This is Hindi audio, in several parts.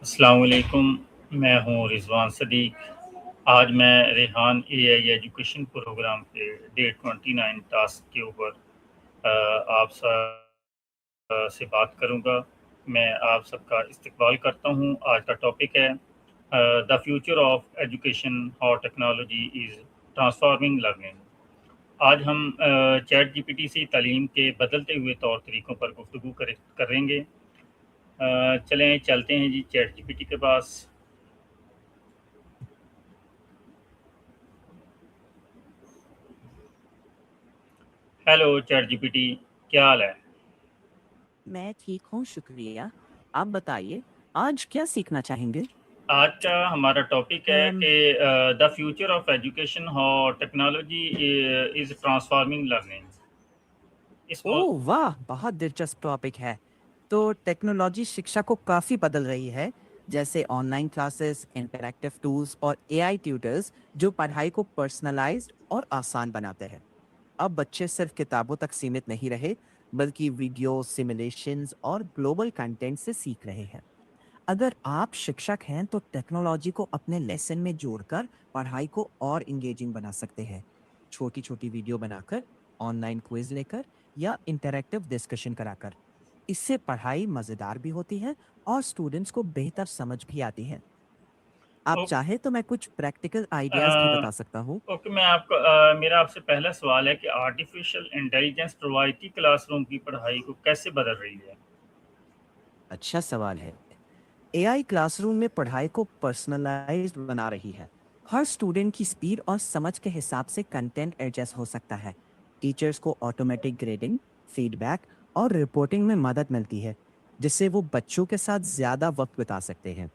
अस्सलाम वालेकुम। मैं हूँ रिज़वान सदीक। आज मैं रेहान एआई एजुकेशन प्रोग्राम के डे 29 टास्क के ऊपर आप से बात करूँगा। मैं आप सबका इस्तकबाल करता हूँ। आज का टॉपिक है the future of education, how technology is transforming learning. आज हम चैट जीपीटी से तालीम के बदलते हुए तौर तरीक़ों पर गुफ्तगू करेंगे। चलें चलते हैं जी चैट जीपीटी के पास। हेलो चैट जीपीटी, क्या हाल है? मैं ठीक हूँ, शुक्रिया। आप बताइए, आज क्या सीखना चाहेंगे? आज का हमारा टॉपिक है अम, कि the future of education, how technology is transforming learning. इस मौ ओह वाह! बहुत दिलचस्प टॉपिक है। तो टेक्नोलॉजी शिक्षा को काफ़ी बदल रही है, जैसे ऑनलाइन क्लासेस, इंटरैक्टिव टूल्स और एआई ट्यूटर्स जो पढ़ाई को पर्सनलाइज्ड और आसान बनाते हैं। अब बच्चे सिर्फ किताबों तक सीमित नहीं रहे, बल्कि वीडियो, सिमुलेशंस और ग्लोबल कंटेंट से सीख रहे हैं। अगर आप शिक्षक हैं तो टेक्नोलॉजी को अपने लेसन में जोड़कर पढ़ाई को और इंगेजिंग बना सकते हैं। छोटी छोटी वीडियो बनाकर, ऑनलाइन क्विज लेकर या इंटरैक्टिव डिस्कशन कराकर। इससे पढ़ाई मज़ेदार भी होती है और स्टूडेंट्स को बेहतर समझ भी आती है। आप ओ, चाहे तो मैं कुछ प्रैक्टिकल आइडियाज़ भी अ, बता सकता हूँ। ओके, मैं आपको मेरा आपसे पहला सवाल है कि आर्टिफिशियल इंटेलिजेंस रवायती क्लासरूम की पढ़ाई को कैसे बदल रही है? अच्छा सवाल है। एआई क्लासरूम में पढ़ाई को पर्सनलाइज्ड बना रही है। हर स्टूडेंट की स्पीड और समझ के हिसाब से कंटेंट एडजस्ट हो सकता है। टीचर्स को ऑटोमेटिक ग्रेडिंग, फीडबैक और रिपोर्टिंग में मदद मिलती है, जिससे वो बच्चों के साथ ज़्यादा वक्त बिता सकते हैं।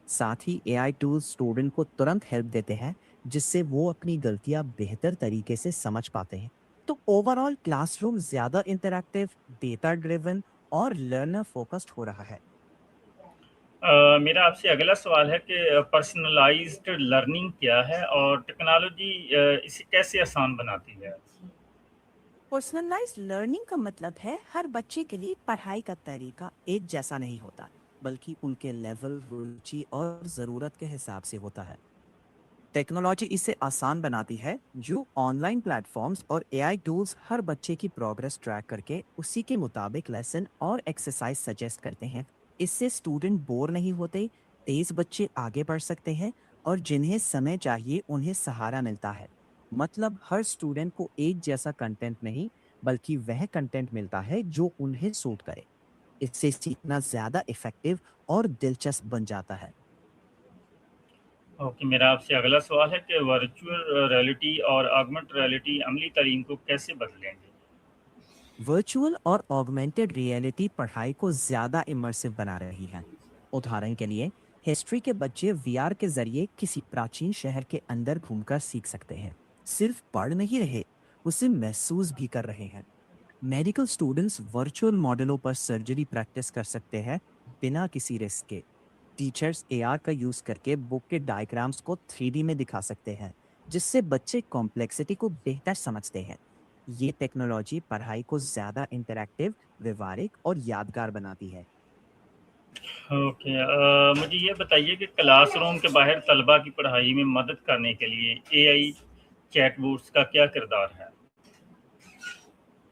साथ ही एआई टूल्स स्टूडेंट को तुरंत हेल्प देते हैं, जिससे वो अपनी गलतियां बेहतर तरीके से समझ पाते हैं। तो ओवरऑल क्लासरूम ज़्यादा इंटरैक्टिव, डेटा ड्रिवन और लर्नर फोकस्ड हो रहा है। मेरा आपसे अगला सवाल है कि पर्सनलाइज्ड लर्निंग क्या है और टेक्नोलॉजी इसे कैसे आसान बनाती है? पर्सनलाइज्ड लर्निंग का मतलब है हर बच्चे के लिए पढ़ाई का तरीका एक जैसा नहीं होता, बल्कि उनके लेवल, रुचि और ज़रूरत के हिसाब से होता है। टेक्नोलॉजी इसे आसान बनाती है, जो ऑनलाइन प्लेटफॉर्म्स और एआई टूल्स हर बच्चे की प्रोग्रेस ट्रैक करके उसी के मुताबिक लेसन और एक्सरसाइज सजेस्ट करते हैं। इससे स्टूडेंट बोर नहीं होते, तेज बच्चे आगे बढ़ सकते हैं और जिन्हें समय चाहिए उन्हें सहारा मिलता है। मतलब हर स्टूडेंट को एक जैसा कंटेंट नहीं, बल्कि वह कंटेंट मिलता है जो उन्हें सूट करे। इससे सीखना ज़्यादा इफेक्टिव और दिलचस्प बन जाता है। ओके, मेरा आपसे अगला सवाल है कि वर्चुअल रियलिटी और ऑगमेंटेड रियलिटी अमली तालीम को कैसे बदलेंगे? वर्चुअल और ऑगमेंटेड रियलिटी पढ़ाई को ज़्यादा इमर्सिव बना रही है। उदाहरण के लिए, हिस्ट्री के बच्चे वीआर के जरिए किसी प्राचीन शहर के अंदर घूमकर सीख सकते हैं। सिर्फ पढ़ नहीं रहे, उसे महसूस भी कर रहे हैं। मेडिकल स्टूडेंट्स वर्चुअल मॉडलों पर सर्जरी प्रैक्टिस कर सकते हैं, बिना किसी रिस्क के। टीचर्स एआर का यूज़ करके बुक के डायग्राम्स को 3D में दिखा सकते हैं, जिससे बच्चे कॉम्प्लेक्सिटी को बेहतर समझते हैं। ये टेक्नोलॉजी पढ़ाई को ज़्यादा इंटरैक्टिव, व्यवहारिक और यादगार बनाती है। ओके, मुझे ये बताइए कि क्लासरूम के बाहर तलबा की पढ़ाई में मदद करने के लिए एआई चैटबॉट्स का क्या किरदार है?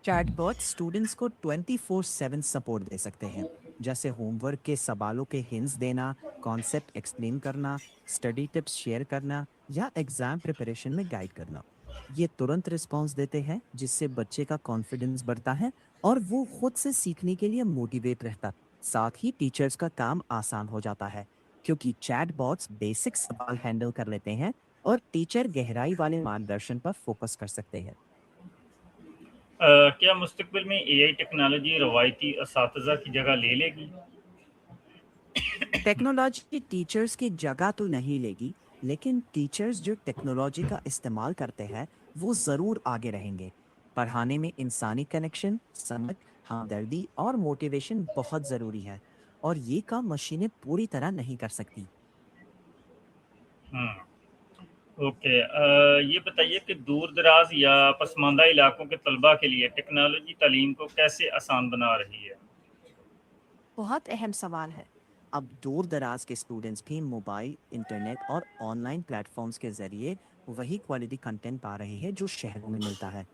चैटबॉट स्टूडेंट्स को 24/7 सपोर्ट दे सकते हैं, जैसे होमवर्क के सवालों के हिंट्स देना, कॉन्सेप्ट एक्सप्लेन करना, स्टडी टिप्स शेयर करना या एग्जाम प्रिपरेशन में गाइड करना। ये तुरंत रिस्पॉन्स देते हैं, जिससे बच्चे का कॉन्फिडेंस बढ़ता है और वो खुद से सीखने के लिए मोटिवेट रहता है। साथ ही टीचर्स का काम आसान हो जाता है, क्योंकि चैटबॉट्स बेसिक सवाल हैंडल कर लेते हैं और टीचर गहराई वाले मार्गदर्शन पर फोकस कर सकते हैं। क्या मुस्तकबिल में एआई टेक्नोलॉजी रवायती असातिज़ा की जगह ले लेगी? टेक्नोलॉजी टीचर्स की जगह तो नहीं लेगी, लेकिन टीचर्स जो टेक्नोलॉजी का इस्तेमाल करते हैं, वो ज़रूर आगे रहेंगे। पढ़ाने में इंसानी कनेक्शन, समझ, हमदर्दी और मोटिवेशन बहुत ज़रूरी है, और ये काम मशीनें पूरी तरह नहीं कर सकती। हुँ, ओके। ये बताइए कि दूर-दराज या पसमानदा इलाकों के तलबा के लिए टेक्नोलॉजी तालीम को कैसे आसान बना रही है? बहुत अहम सवाल है। अब दूर दराज के स्टूडेंट्स भी मोबाइल, इंटरनेट और ऑनलाइन प्लेटफॉर्म्स के ज़रिए वही क्वालिटी कंटेंट पा रहे हैं जो शहरों में मिलता है।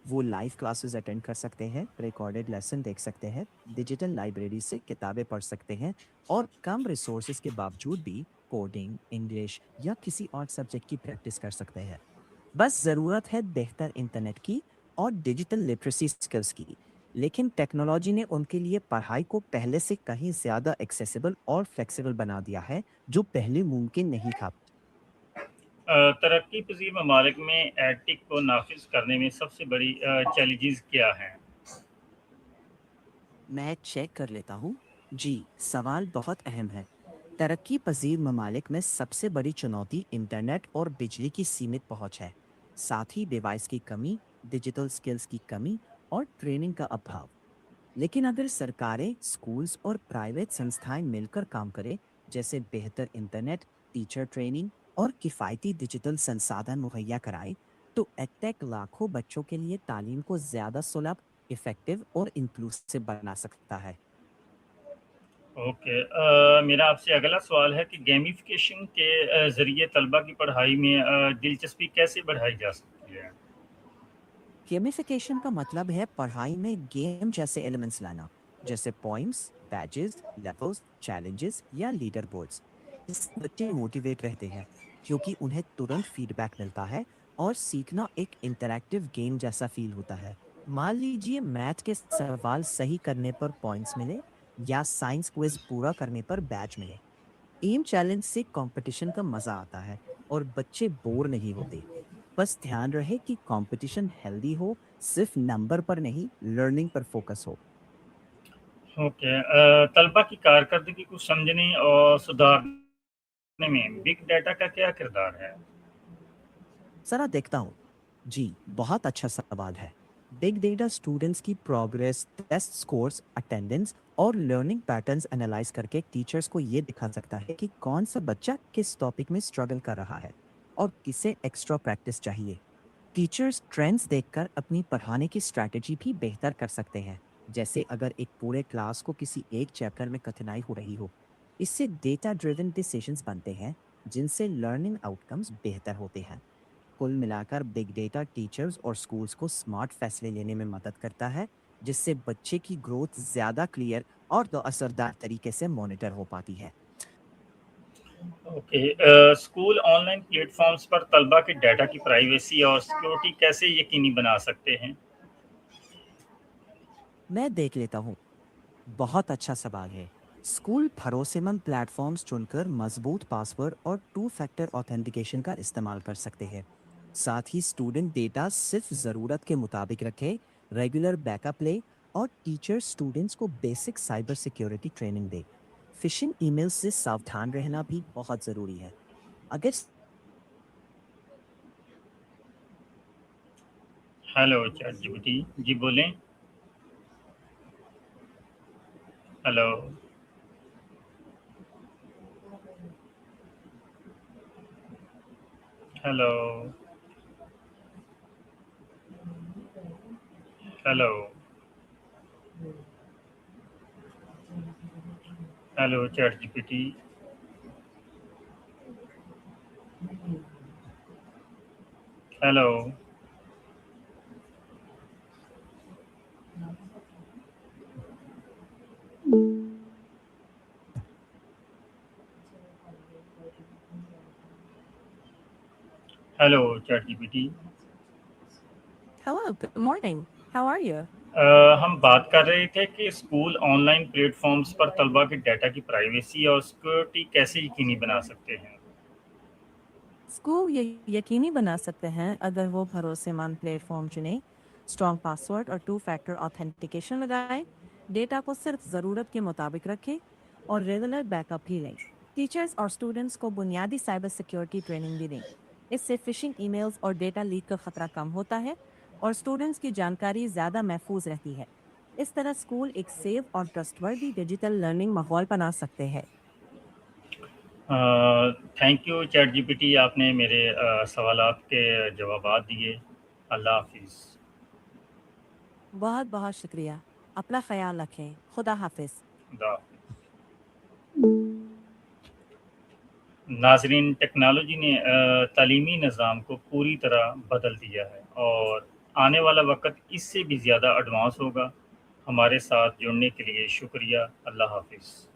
वो लाइव क्लासेस अटेंड कर सकते हैं, रिकॉर्डेड लेसन देख सकते हैं, डिजिटल लाइब्रेरी से किताबें पढ़ सकते हैं और कम रिसोर्सेज के बावजूद भी कोडिंग, इंग्लिश या किसी और सब्जेक्ट की प्रैक्टिस कर सकते हैं। बस ज़रूरत है बेहतर इंटरनेट की और डिजिटल लिटरेसी स्किल्स की। लेकिन टेक्नोलॉजी ने उनके लिए पढ़ाई को पहले से कहीं ज़्यादा एक्सेसिबल और फ्लेक्सिबल बना दिया है, जो पहले मुमकिन नहीं था। तरक्की पजीर ममालिक में एटिक को नाफिज करने में सबसे बड़ी चैलेंजेस क्या हैं? मैं चेक कर लेता हूँ। जी, सवाल बहुत अहम है। तरक्की पजीर ममालिक में सबसे बड़ी चुनौती इंटरनेट और बिजली की सीमित पहुंच है। साथ ही डिवाइस की कमी, डिजिटल स्किल्स की कमी और ट्रेनिंग का अभाव। लेकिन अगर सरकारें, स्कूल्स और प्राइवेट संस्थाएं मिलकर काम करें, जैसे बेहतर इंटरनेट, टीचर ट्रेनिंग और किफ़ायती डिजिटल संसाधन मुहैया कराएं, तो एडटेक लाखों बच्चों के लिए तालीम को ज़्यादा सुलभ, इफ़ेक्टिव और इंक्लूसिव बना सकता है। ओके, मेरा आपसे अगला सवाल है कि गेमिफिकेशन के ज़रिए तलबा की पढ़ाई में दिलचस्पी कैसे बढ़ाई जा सकती है? गेमिफिकेशन का मतलब है पढ़ाई में गेम जैसे एलिमेंट्स लाना, जैसे पॉइंट्स, बैजेस, लेवल्स, चैलेंजेस या लीडर बोर्ड्स। इससे बच्चे मोटिवेट रहते हैं क्योंकि उन्हें तुरंत फीडबैक मिलता है और सीखना एक इंटरैक्टिव गेम जैसा फील होता है। मान लीजिए मैथ के सवाल सही करने पर पॉइंट्स मिले या साइंस क्विज पूरा करने पर बैज मिले। एम चैलेंज से कंपटीशन का मजा आता है और बच्चे बोर नहीं होते। बस ध्यान रहे कि कंपटीशन हेल्दी हो, सिर्फ नंबर पर नहीं, लर्निंग पर फोकस हो। ओके, तलबा की कारकर्दगी को समझने और सुधारने में बिग डाटा का क्या किरदार है? जरा देखता हूँ। जी, बहुत अच्छा सवाल है। बिग डेटा स्टूडेंट्स की प्रोग्रेस, टेस्ट स्कोर्स, अटेंडेंस और लर्निंग पैटर्न्स एनालाइज करके टीचर्स को ये दिखा सकता है कि कौन सा बच्चा किस टॉपिक में स्ट्रगल कर रहा है और किसे एक्स्ट्रा प्रैक्टिस चाहिए। टीचर्स ट्रेंड्स देखकर अपनी पढ़ाने की स्ट्रैटेजी भी बेहतर कर सकते हैं, जैसे अगर एक पूरे क्लास को किसी एक चैप्टर में कठिनाई हो रही हो। इससे डेटा ड्रिवन डिसीजंस बनते हैं, जिनसे लर्निंग आउटकम्स बेहतर होते हैं। कुल मिलाकर बिग डेटा टीचर्स और स्कूल्स को स्मार्ट फैसले लेने में मदद करता है, जिससे बच्चे की ग्रोथ ज़्यादा क्लियर और तो असरदार तरीके से मॉनिटर हो पाती है। ओके, स्कूल ऑनलाइन प्लेटफॉर्म्स पर तलबा के डाटा की प्राइवेसी और सिक्योरिटी कैसे यकीनी बना सकते हैं? मैं देख लेता हूँ। बहुत अच्छा सवाल है। स्कूल भरोसेमंद प्लेटफॉर्म्स चुनकर मजबूत पासवर्ड और टू फैक्टर ऑथेंटिकेशन का इस्तेमाल कर सकते हैं। साथ ही स्टूडेंट डेटा सिर्फ ज़रूरत के मुताबिक रखे, रेगुलर बैकअप ले और टीचर स्टूडेंट्स को बेसिक साइबर सिक्योरिटी ट्रेनिंग दे। फिशिंग ईमेल से सावधान रहना भी बहुत ज़रूरी है। अगर हेलो चैट जीपीटी, जी बोलें। Hello. Hello. Hello. Hello chat GPT. Hello. Hello chat GPT. Hello, good morning. How are you? हम बात कर रहे थे कि स्कूल ऑनलाइन प्लेटफॉर्म्स पर तलबा के डाटा की प्राइवेसी और सिक्योरिटी कैसे यकीनी बना सकते हैं? स्कूल ये यकीनी बना सकते हैं अगर वो भरोसेमंद प्लेटफॉर्म चुने, स्ट्रॉन्ग पासवर्ड और टू फैक्टर ऑथेंटिकेशन लगाए, डेटा को सिर्फ ज़रूरत के मुताबिक रखें और रेगुलर बैकअप भी लें। टीचर्स और स्टूडेंट्स को बुनियादी साइबर सिक्योरिटी ट्रेनिंग भी दें। इससे फिशिंग ईमेल्स और डेटा लीक का खतरा कम होता है और स्टूडेंट्स की जानकारी ज़्यादा महफूज रहती है। इस तरह स्कूल एक सेफ और ट्रस्टवर्दी डिजिटल लर्निंग माहौल बना सकते हैं। थैंक यू चैट जीपीटी, आपने मेरे सवालात के जवाबात दिए। अल्लाह हाफिज़। बहुत बहुत शुक्रिया। अपना ख्याल रखें। खुदा हाफिज। खुदा हाफिज़। नाज़रीन, टेक्नोलॉजी ने तालीमी निज़ाम को पूरी तरह बदल दिया है और आने वाला वक़्त इससे भी ज़्यादा एडवांस होगा। हमारे साथ जुड़ने के लिए शुक्रिया। अल्लाह हाफ़िज़।